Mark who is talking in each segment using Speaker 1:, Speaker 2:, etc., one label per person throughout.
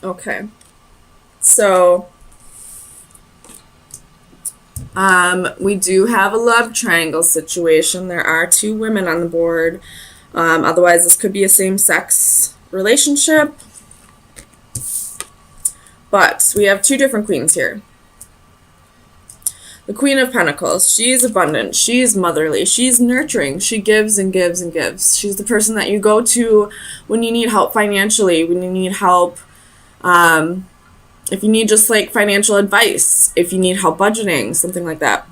Speaker 1: Okay. So, we do have a love triangle situation. There are two women on the board. Otherwise, this could be a same-sex relationship. But we have two different queens here. The Queen of Pentacles, she's abundant, she's motherly, she's nurturing, she gives and gives and gives. She's the person that you go to when you need help financially, when you need help, if you need just like financial advice, if you need help budgeting, something like that.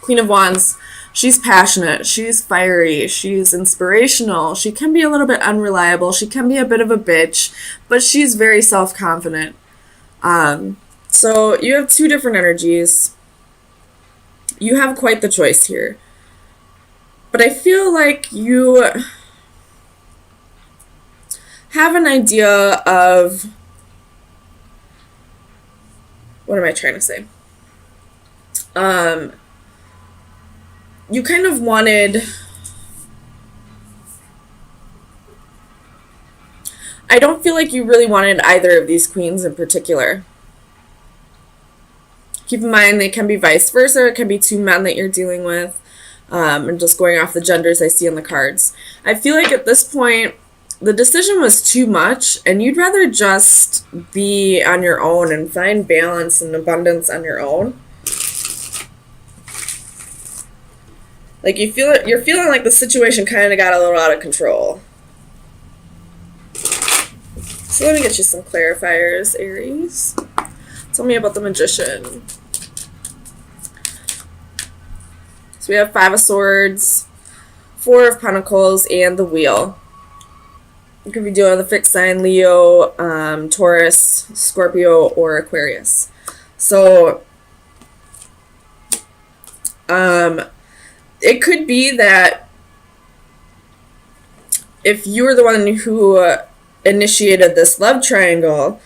Speaker 1: Queen of Wands, she's passionate, she's fiery, she's inspirational, she can be a little bit unreliable, she can be a bit of a bitch, but she's very self-confident. So you have two different energies. You have quite the choice here. But I feel like you have an idea of, what am I trying to say? You kind of wanted, I don't feel like you really wanted either of these queens in particular. Keep in mind, they can be vice versa. It can be two men that you're dealing with. And just going off the genders I see on the cards. I feel like at this point, the decision was too much, and you'd rather just be on your own and find balance and abundance on your own. Like you're feeling like the situation kind of got a little out of control. So let me get you some clarifiers, Aries. Tell me about the Magician. So we have Five of Swords, Four of Pentacles, and the Wheel. You could be dealing with a fixed sign, Leo, Taurus, Scorpio, or Aquarius. So it could be that if you were the one who initiated this love triangle,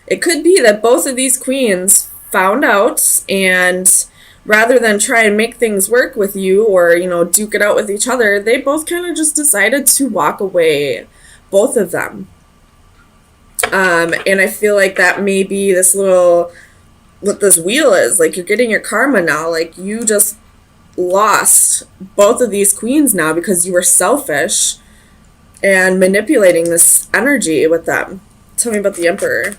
Speaker 1: it could be that both of these queens found out, and rather than try and make things work with you or, duke it out with each other, they both kind of just decided to walk away, both of them. And I feel like that may be this little, what this wheel is, like you're getting your karma now, like you just lost both of these queens now because you were selfish and manipulating this energy with them. Tell me about the Emperor.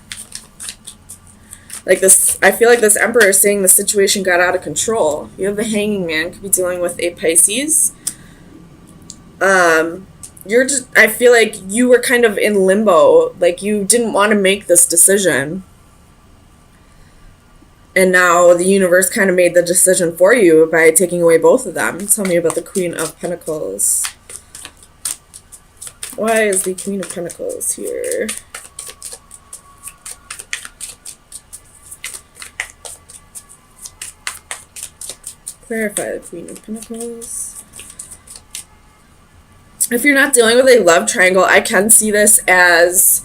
Speaker 1: Like this, I feel like this Emperor is saying the situation got out of control. You have the Hanging Man, could be dealing with a Pisces. I feel like you were kind of in limbo, like you didn't want to make this decision. And now the universe kind of made the decision for you by taking away both of them. Tell me about the Queen of Pentacles. Why is the Queen of Pentacles here? Clarify the Queen of Pentacles. If you're not dealing with a love triangle, I can see this as,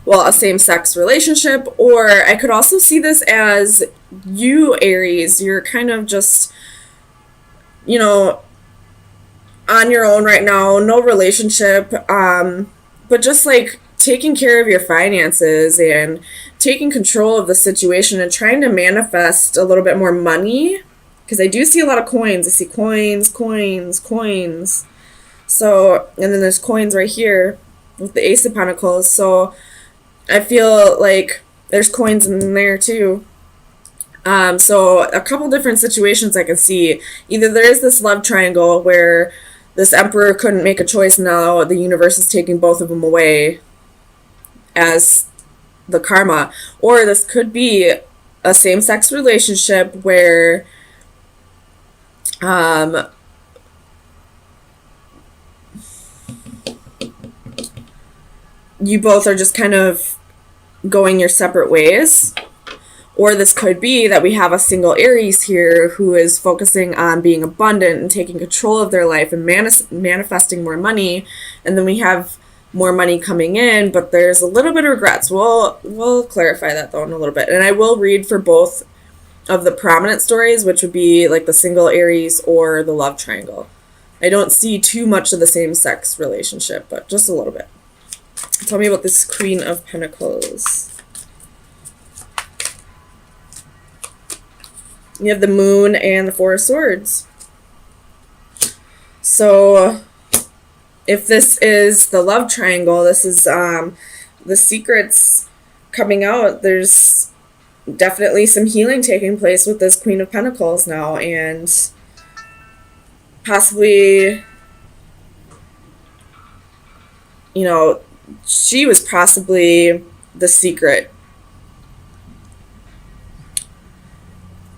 Speaker 1: well, a same-sex relationship, or I could also see this as you, Aries, you're kind of just, on your own right now, no relationship, but just like taking care of your finances and taking control of the situation and trying to manifest a little bit more money, because I do see a lot of coins. I see coins, coins, coins. So, and then there's coins right here with the Ace of Pentacles. So I feel like there's coins in there too. So a couple different situations I can see. Either there is this love triangle where this Emperor couldn't make a choice, now the universe is taking both of them away as the karma. Or this could be a same-sex relationship where you both are just kind of going your separate ways. Or this could be that we have a single Aries here who is focusing on being abundant and taking control of their life and manifesting more money. And then we have more money coming in, but there's a little bit of regrets. We'll clarify that though in a little bit. And I will read for both of the prominent stories, which would be like the single Aries or the love triangle. I don't see too much of the same-sex relationship, but just a little bit. Tell me about this Queen of Pentacles. You have the Moon and the Four of Swords. So if this is the love triangle, this is the secrets coming out. There's definitely some healing taking place with this Queen of Pentacles now, and possibly, you know, she was possibly the secret.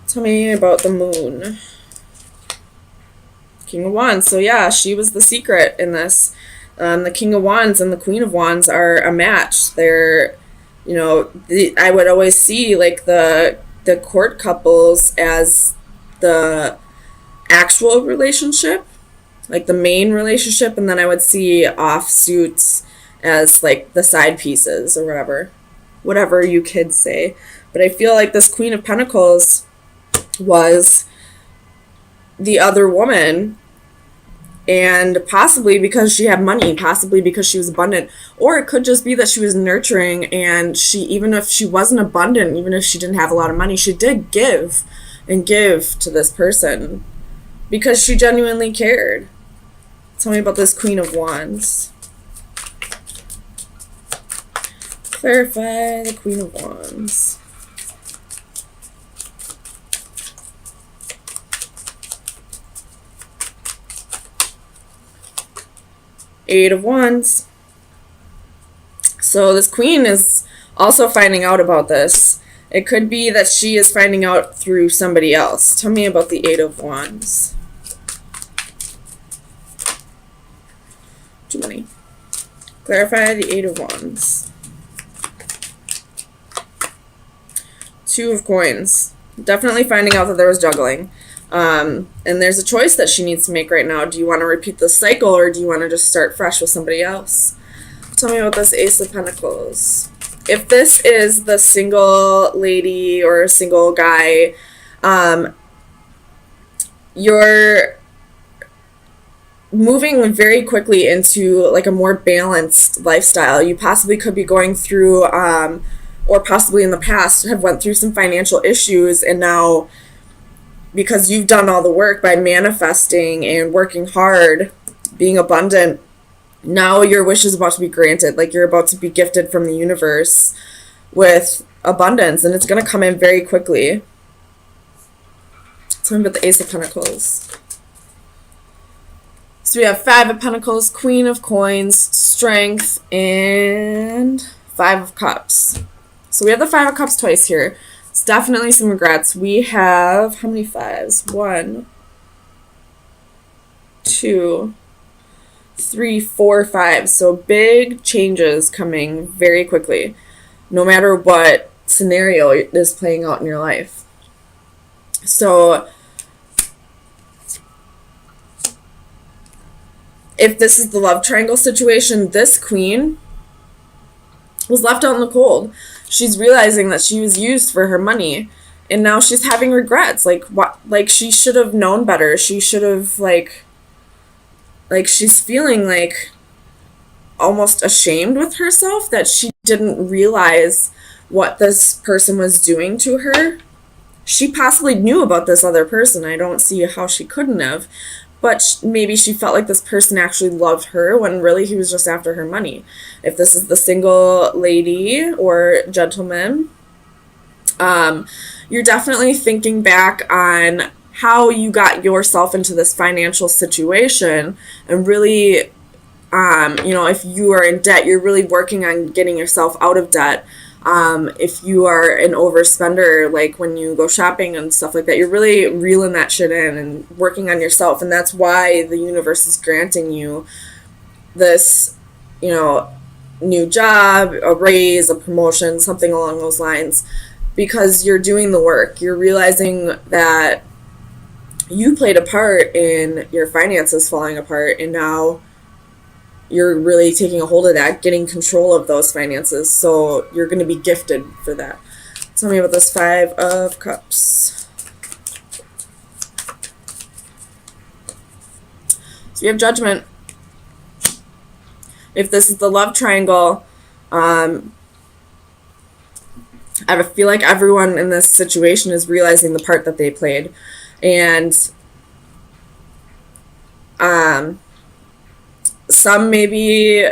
Speaker 1: Tell me about the Moon. King of Wands. So yeah, she was the secret in this. The King of Wands and the Queen of Wands are a match. They're, I would always see like the court couples as the actual relationship, like the main relationship, and then I would see offsuits as like the side pieces or whatever you kids say. But I feel like this Queen of Pentacles was the other woman, and possibly because she had money, possibly because she was abundant, or it could just be that she was nurturing, and she, even if she wasn't abundant, even if she didn't have a lot of money, she did give to this person because she genuinely cared. Tell me about this Queen of Wands. Clarify the Queen of Wands. Eight of Wands. So this queen is also finding out about this. It could be that she is finding out through somebody else. Tell me about the Eight of Wands. Too many. Clarify the Eight of Wands. Two of Coins. Definitely finding out that there was juggling. And there's a choice that she needs to make right now. Do you want to repeat the cycle, or do you want to just start fresh with somebody else? Tell me about this Ace of Pentacles. If this is the single lady or single guy, you're moving very quickly into like a more balanced lifestyle. You possibly could be going through, or possibly in the past have went through some financial issues, and now, because you've done all the work by manifesting and working hard, being abundant, now your wish is about to be granted. Like you're about to be gifted from the universe with abundance, and it's going to come in very quickly. Tell me about the Ace of Pentacles. So we have Five of Pentacles, Queen of Coins, Strength, and Five of Cups. So we have the Five of Cups twice here. It's definitely some regrets. We have, how many fives? 1, 2, 3, 4, 5. So big changes coming very quickly, no matter what scenario is playing out in your life. So if this is the love triangle situation, this queen was left out in the cold. She's realizing that she was used for her money, and now she's having regrets. Like what? Like she should have known better. She should have like she's feeling like almost ashamed with herself that she didn't realize what this person was doing to her. She possibly knew about this other person. I don't see how she couldn't have. But maybe she felt like this person actually loved her when really he was just after her money. If this is the single lady or gentleman, you're definitely thinking back on how you got yourself into this financial situation, and really, if you are in debt, you're really working on getting yourself out of debt. If you are an overspender, like when you go shopping and stuff like that, you're really reeling that shit in and working on yourself. And that's why the universe is granting you this, new job, a raise, a promotion, something along those lines, because you're doing the work. You're realizing that you played a part in your finances falling apart, and now you're really taking a hold of that, getting control of those finances. So you're going to be gifted for that. Tell me about this Five of Cups. So you have Judgment. If this is the love triangle, I feel like everyone in this situation is realizing the part that they played. And some may be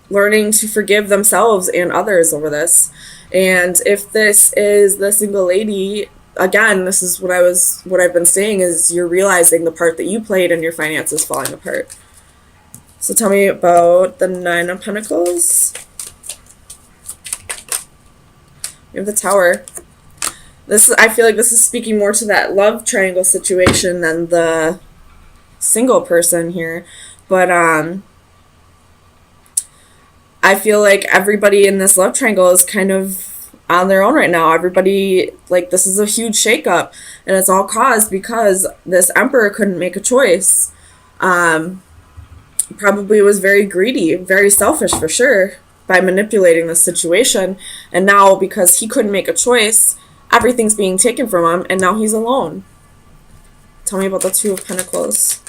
Speaker 1: learning to forgive themselves and others over this. And if this is the single lady, again, this is what I've been saying, is you're realizing the part that you played and your finances falling apart. So tell me about the Nine of Pentacles. You have the Tower. I feel like this is speaking more to that love triangle situation than the single person here. But I feel like everybody in this love triangle is kind of on their own right now. Everybody, like, this is a huge shakeup, and it's all caused because this Emperor couldn't make a choice. Probably was very greedy, very selfish for sure, by manipulating the situation. And now, because he couldn't make a choice, everything's being taken from him, and now he's alone. Tell me about the Two of Pentacles.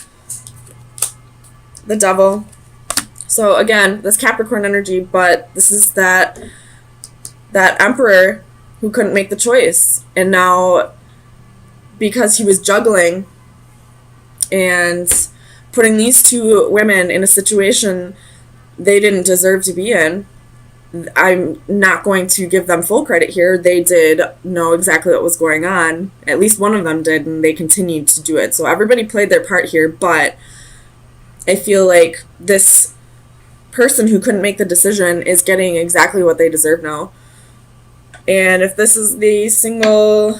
Speaker 1: The Devil. So again, this Capricorn energy, but this is that Emperor who couldn't make the choice. And now, because he was juggling and putting these two women in a situation they didn't deserve to be in, I'm not going to give them full credit here. They did know exactly what was going on. At least one of them did, and they continued to do it. So everybody played their part here, but I feel like this person who couldn't make the decision is getting exactly what they deserve now. And if this is the single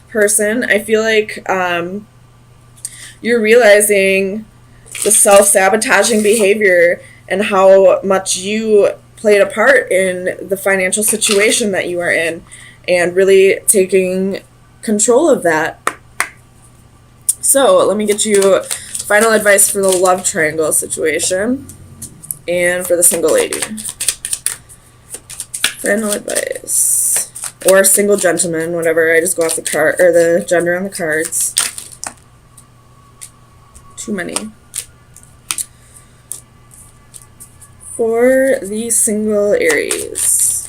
Speaker 1: person, I feel like you're realizing the self-sabotaging behavior and how much you played a part in the financial situation that you are in, and really taking control of that. So let me get you final advice for the love triangle situation and for the single lady. Final advice. Or single gentleman, whatever. I just go off the card, or the gender on the cards. Too many. For the single Aries.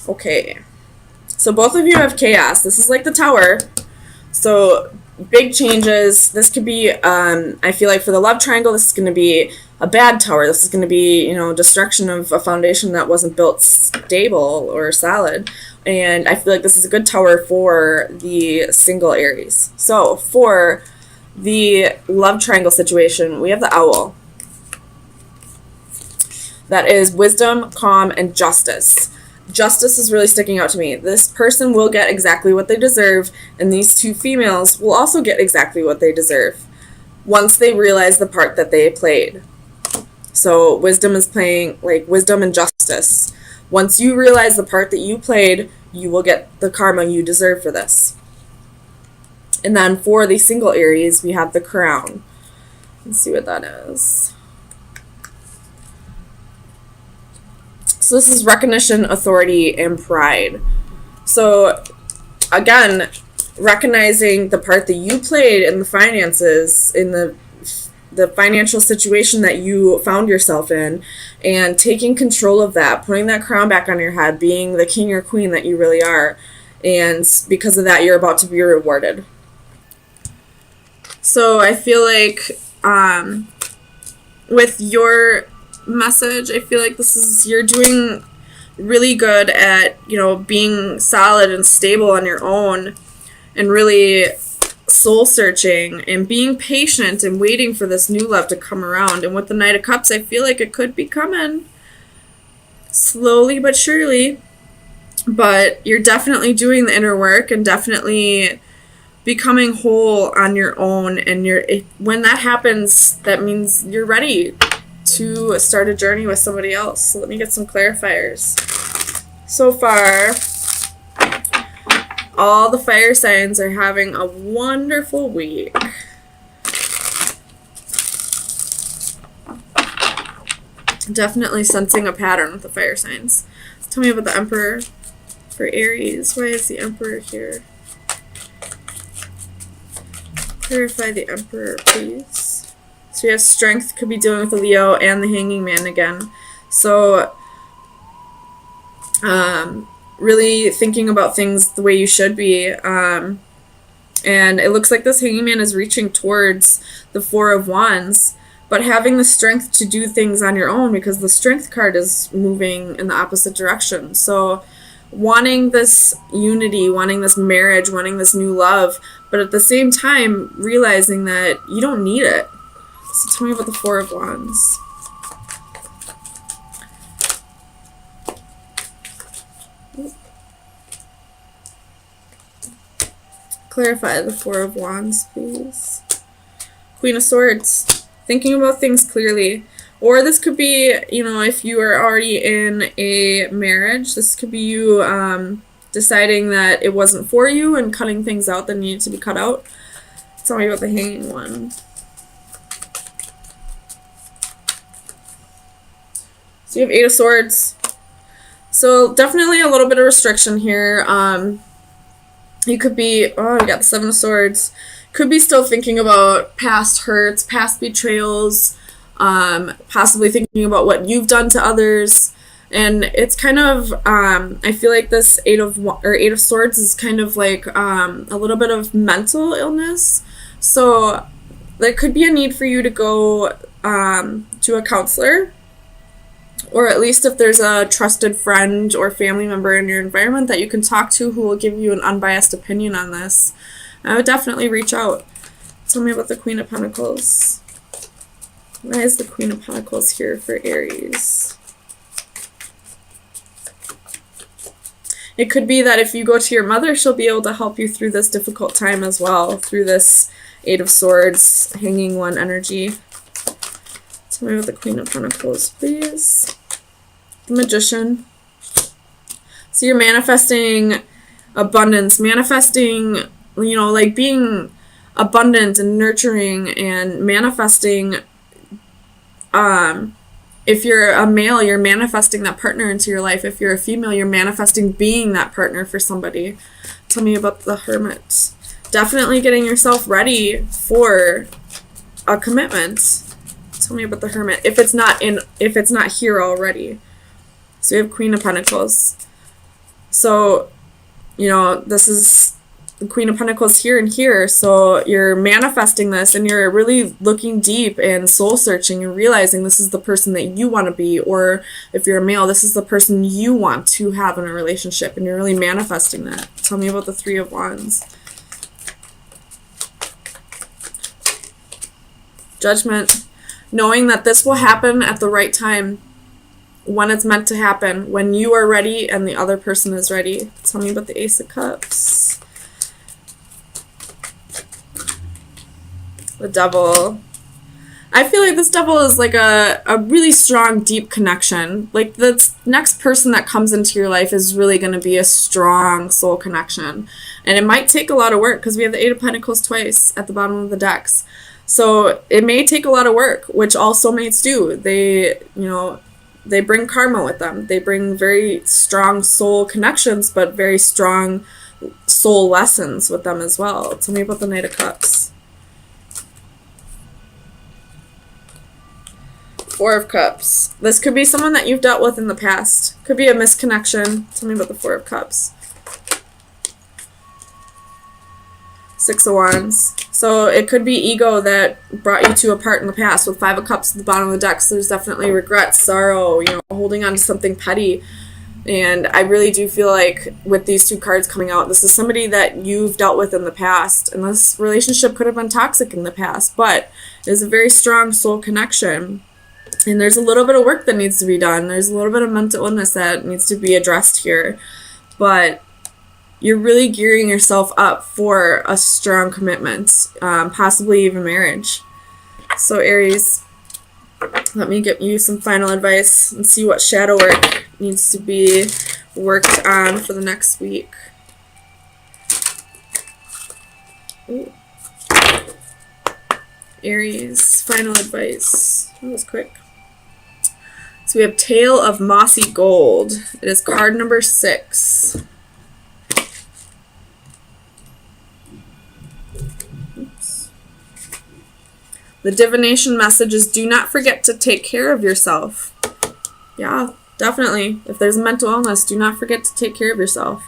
Speaker 1: Okay. So both of you have chaos. This is like the Tower. So big changes. This could be, I feel like for the love triangle, this is going to be a bad tower. This is going to be, destruction of a foundation that wasn't built stable or solid. And I feel like this is a good tower for the single Aries. So for the love triangle situation, we have the Owl. That is wisdom, calm, and justice. Justice is really sticking out to me. This person will get exactly what they deserve, and these two females will also get exactly what they deserve once they realize the part that they played. So wisdom is playing like wisdom and justice. Once you realize the part that you played, you will get the karma you deserve for this. And then for the single Aries, we have the Crown. Let's see what that is. So this is recognition, authority, and pride. So again, recognizing the part that you played in the finances, in the financial situation that you found yourself in, and taking control of that, putting that crown back on your head, being the king or queen that you really are. And because of that, you're about to be rewarded. So I feel like with your message, I feel like you're doing really good at, being solid and stable on your own, and really soul searching and being patient and waiting for this new love to come around. And with the Knight of Cups, I feel like it could be coming slowly but surely. But you're definitely doing the inner work and definitely becoming whole on your own. And when that happens, that means you're ready to start a journey with somebody else. So let me get some clarifiers. So far, all the fire signs are having a wonderful week. Definitely sensing a pattern with the fire signs. So tell me about the Emperor for Aries. Why is the Emperor here? Clarify the Emperor, please. So we have Strength, could be dealing with the Leo, and the Hanging Man again. So, really thinking about things the way you should be. And it looks like this Hanging Man is reaching towards the Four of Wands, but having the strength to do things on your own, because the Strength card is moving in the opposite direction. So wanting this unity, wanting this marriage, wanting this new love, but at the same time realizing that you don't need it. So tell me about the Four of Wands. Clarify the Four of Wands, please. Queen of Swords. Thinking about things clearly. Or this could be, you know, if you are already in a marriage, this could be you deciding that it wasn't for you and cutting things out that needed to be cut out. Tell me about the Hanging One. So you have Eight of Swords. So definitely a little bit of restriction here. You could be, oh, you got the Seven of Swords. Could be still thinking about past hurts, past betrayals, possibly thinking about what you've done to others. And it's kind of, I feel like this Eight of Swords is kind of like a little bit of mental illness. So there could be a need for you to go to a counselor, or at least if there's a trusted friend or family member in your environment that you can talk to who will give you an unbiased opinion on this. I would definitely reach out. Tell me about the Queen of Pentacles. Why is the Queen of Pentacles here for Aries? It could be that if you go to your mother, she'll be able to help you through this difficult time as well, through this Eight of Swords, Hanging One energy. Tell me about the Queen of Pentacles, please. The Magician. So you're manifesting abundance, manifesting, you know, like being abundant and nurturing, and manifesting, if you're a male, you're manifesting that partner into your life. If you're a female, you're manifesting being that partner for somebody. Tell me about the Hermit. Definitely getting yourself ready for a commitment. Tell me about the Hermit, if it's not here already. So we have Queen of Pentacles. So, you know, this is the Queen of Pentacles here and here. So you're manifesting this, and you're really looking deep and soul searching and realizing this is the person that you want to be. Or if you're a male, this is the person you want to have in a relationship, and you're really manifesting that. Tell me about the Three of Wands. Judgment. Knowing that this will happen at the right time, when it's meant to happen, when you are ready and the other person is ready. Tell me about the Ace of Cups. The Devil. I feel like this Devil is like a really strong, deep connection. Like the next person that comes into your life is really going to be a strong soul connection. And it might take a lot of work, because we have the Eight of Pentacles twice at the bottom of the decks. So it may take a lot of work, which all soulmates do. They, you know, they bring karma with them. They bring very strong soul connections, but very strong soul lessons with them as well. Tell me about the Knight of Cups. Four of Cups. This could be someone that you've dealt with in the past. Could be a misconnection. Tell me about the Four of Cups. Six of Wands. So it could be ego that brought you to a part in the past. With Five of Cups at the bottom of the deck, so there's definitely regret, sorrow, you know, holding on to something petty. And I really do feel like with these two cards coming out, this is somebody that you've dealt with in the past. And this relationship could have been toxic in the past, but it's a very strong soul connection. And there's a little bit of work that needs to be done. There's a little bit of mental illness that needs to be addressed here. But you're really gearing yourself up for a strong commitment, possibly even marriage. So Aries, let me give you some final advice and see what shadow work needs to be worked on for the next week. Ooh. Aries, final advice. That was quick. So we have Tale of Mossy Gold. It is card number 6. Oops. The divination message is do not forget to take care of yourself. Yeah, definitely. If there's a mental illness, do not forget to take care of yourself.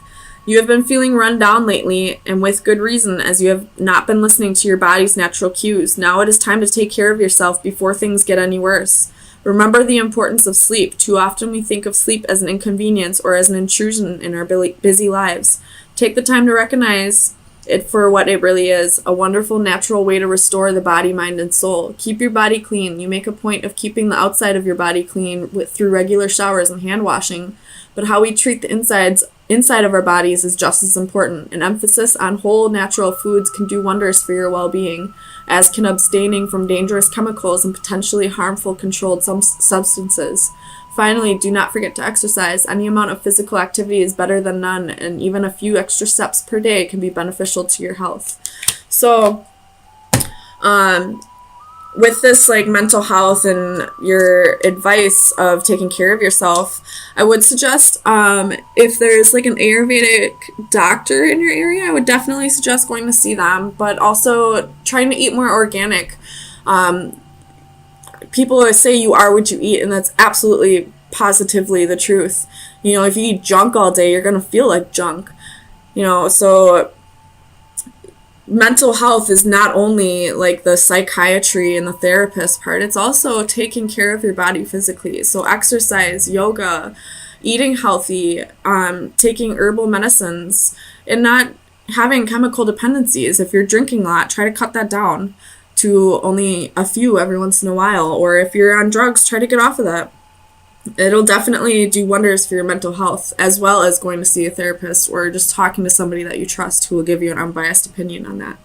Speaker 1: You have been feeling run down lately, and with good reason, as you have not been listening to your body's natural cues. Now it is time to take care of yourself before things get any worse. Remember the importance of sleep. Too often we think of sleep as an inconvenience or as an intrusion in our busy lives. Take the time to recognize it for what it really is, a wonderful natural way to restore the body, mind, and soul. Keep your body clean. You make a point of keeping the outside of your body clean through regular showers and hand washing, but how we treat the inside of our bodies is just as important. An emphasis on whole natural foods can do wonders for your well-being, as can abstaining from dangerous chemicals and potentially harmful controlled substances. Finally, do not forget to exercise. Any amount of physical activity is better than none, and even a few extra steps per day can be beneficial to your health. So, with this like mental health and your advice of taking care of yourself, I would suggest if there's like an Ayurvedic doctor in your area, I would definitely suggest going to see them, but also trying to eat more organic. People always say you are what you eat, and that's absolutely positively the truth. You know, if you eat junk all day, you're going to feel like junk. You know, so mental health is not only like the psychiatry and the therapist part, it's also taking care of your body physically. So exercise, yoga, eating healthy, taking herbal medicines, and not having chemical dependencies. If you're drinking a lot, try to cut that down to only a few every once in a while. Or if you're on drugs, try to get off of that. It'll definitely do wonders for your mental health, as well as going to see a therapist or just talking to somebody that you trust who will give you an unbiased opinion on that.